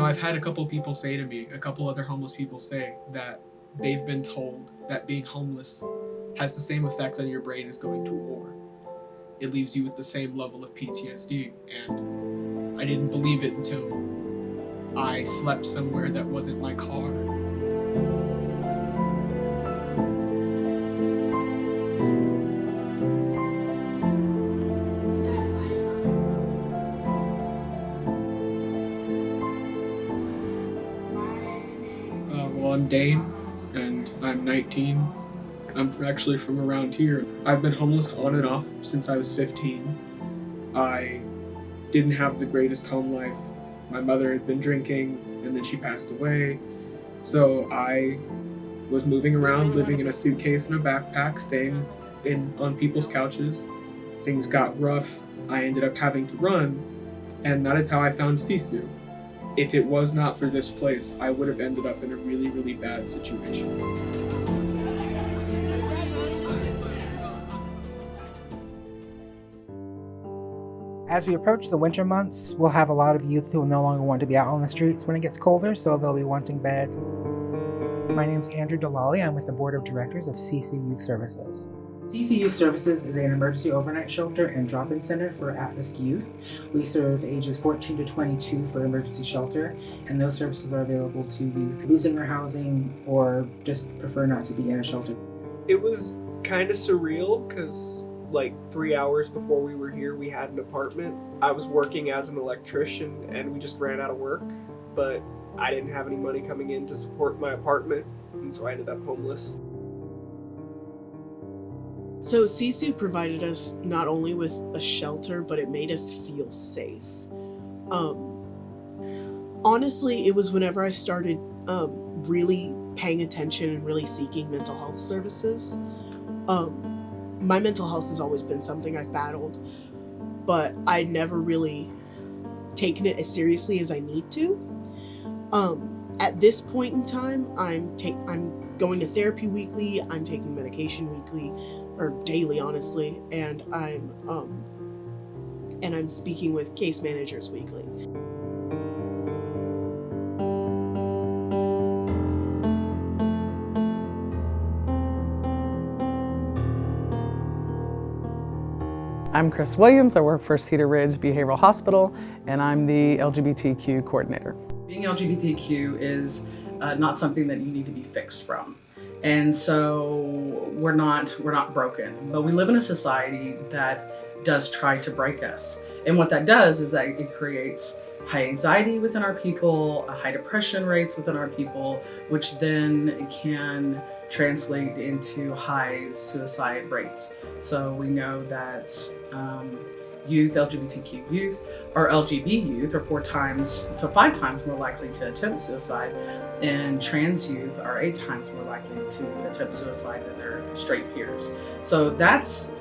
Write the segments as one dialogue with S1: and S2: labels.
S1: I've had a couple people say to me, a couple other homeless people say that they've been told that being homeless has the same effect on your brain as going to war. It leaves you with the same level of PTSD, and I didn't believe it until I slept somewhere that wasn't my car. Well, I'm Dane, and I'm 19. I'm actually from around here. I've been homeless on and off since I was 15. I didn't have the greatest home life. My mother had been drinking, and then she passed away. So I was moving around, living in a suitcase and a backpack, staying on people's couches. Things got rough. I ended up having to run, and that is how I found Sisu. If it was not for this place, I would have ended up in a really, really bad situation.
S2: As we approach the winter months, we'll have a lot of youth who will no longer want to be out on the streets when it gets colder, so they'll be wanting beds. My name's Andrew Delali. I'm with the Board of Directors of CC Youth Services. CC Youth Services is an emergency overnight shelter and drop-in center for at-risk youth. We serve ages 14 to 22 for emergency shelter, and those services are available to youth losing their housing or just prefer not to be in a shelter.
S3: It was kind of surreal because like 3 hours before we were here, we had an apartment. I was working as an electrician and we just ran out of work, but I didn't have any money coming in to support my apartment, and so I ended up homeless.
S4: So Sisu provided us not only with a shelter, but it made us feel safe. Honestly, it was whenever I started really paying attention and really seeking mental health services. My mental health has always been something I've battled, but I'd never really taken it as seriously as I need to. At this point in time, I'm going to therapy weekly, I'm taking medication weekly, or daily, honestly, and I'm speaking with case managers weekly.
S5: I'm Chris Williams. I work for Cedar Ridge Behavioral Hospital, and I'm the LGBTQ coordinator.
S6: Being LGBTQ is not something that you need to be fixed from. And so we're not broken, but we live in a society that does try to break us. And what that does is that it creates high anxiety within our people, high depression rates within our people, which then can translate into high suicide rates. So we know that youth, LGBTQ youth, or LGB youth are 4 times to 5 times more likely to attempt suicide, and trans youth are 8 times more likely to attempt suicide than their straight peers. So that's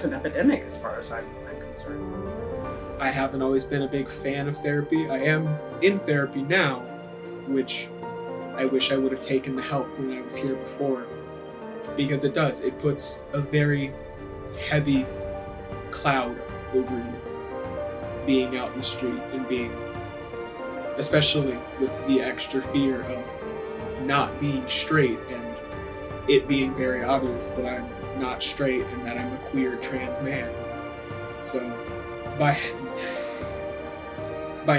S6: an epidemic as far as I'm concerned.
S1: I haven't always been a big fan of therapy. I am in therapy now, which I wish I would have taken the help when I was here before, because it puts a very heavy cloud over you being out in the street and being, especially with the extra fear of not being straight and it being very obvious that I'm not straight and that I'm a queer trans man. So by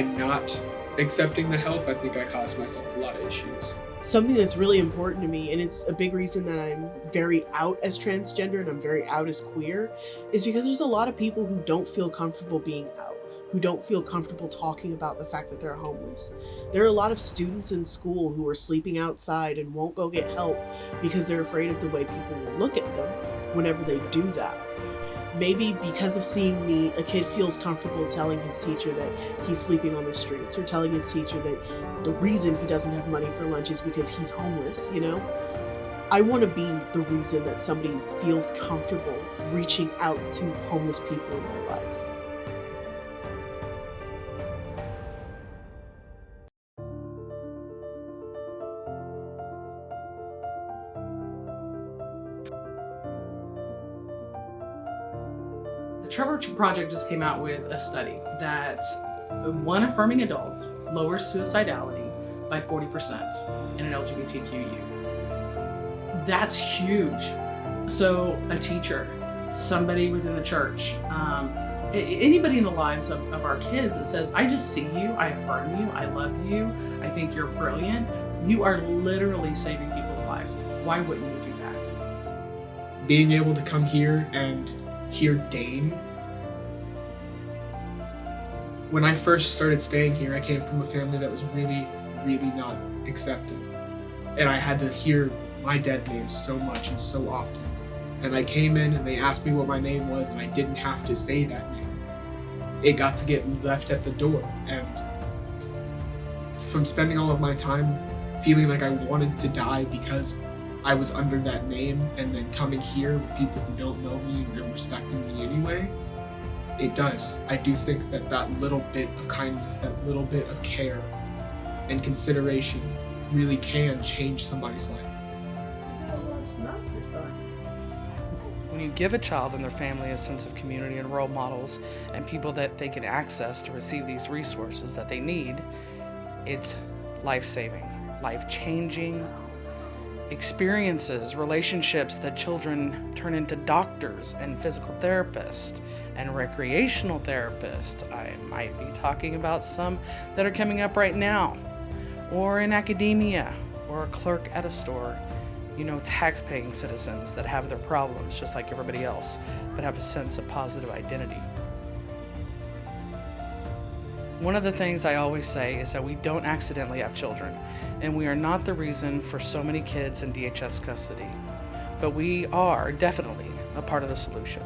S1: not accepting the help, I think I caused myself a lot of issues.
S4: Something that's really important to me, and it's a big reason that I'm very out as transgender and I'm very out as queer, is because there's a lot of people who don't feel comfortable being out, who don't feel comfortable talking about the fact that they're homeless. There are a lot of students in school who are sleeping outside and won't go get help because they're afraid of the way people will look at them whenever they do that. Maybe because of seeing me, a kid feels comfortable telling his teacher that he's sleeping on the streets, or telling his teacher that the reason he doesn't have money for lunch is because he's homeless, you know? I want to be the reason that somebody feels comfortable reaching out to homeless people in their life.
S6: The Trevor Project just came out with a study that one affirming adult lowers suicidality by 40% in an LGBTQ youth. That's huge. So a teacher, somebody within the church, anybody in the lives of our kids that says, I just see you, I affirm you, I love you, I think you're brilliant. You are literally saving people's lives. Why wouldn't you do that?
S1: Being able to come here and hear Dane. When I first started staying here, I came from a family that was really, really not accepting. And I had to hear my dead name so much and so often. And I came in and they asked me what my name was and I didn't have to say that name. It got to get left at the door. And from spending all of my time feeling like I wanted to die because I was under that name, and then coming here with people who don't know me and respecting me anyway, it does. I do think that that little bit of kindness, that little bit of care and consideration really can change somebody's life.
S5: When you give a child and their family a sense of community and role models and people that they can access to receive these resources that they need, it's life-saving, life-changing experiences, relationships that children turn into doctors and physical therapists and recreational therapists. I might be talking about some that are coming up right now, or in academia, or a clerk at a store. You know, tax-paying citizens that have their problems just like everybody else, but have a sense of positive identity. One of the things I always say is that we don't accidentally have children, and we are not the reason for so many kids in DHS custody, but we are definitely a part of the solution.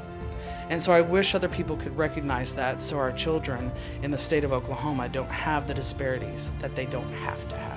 S5: And so I wish other people could recognize that so our children in the state of Oklahoma don't have the disparities that they don't have to have.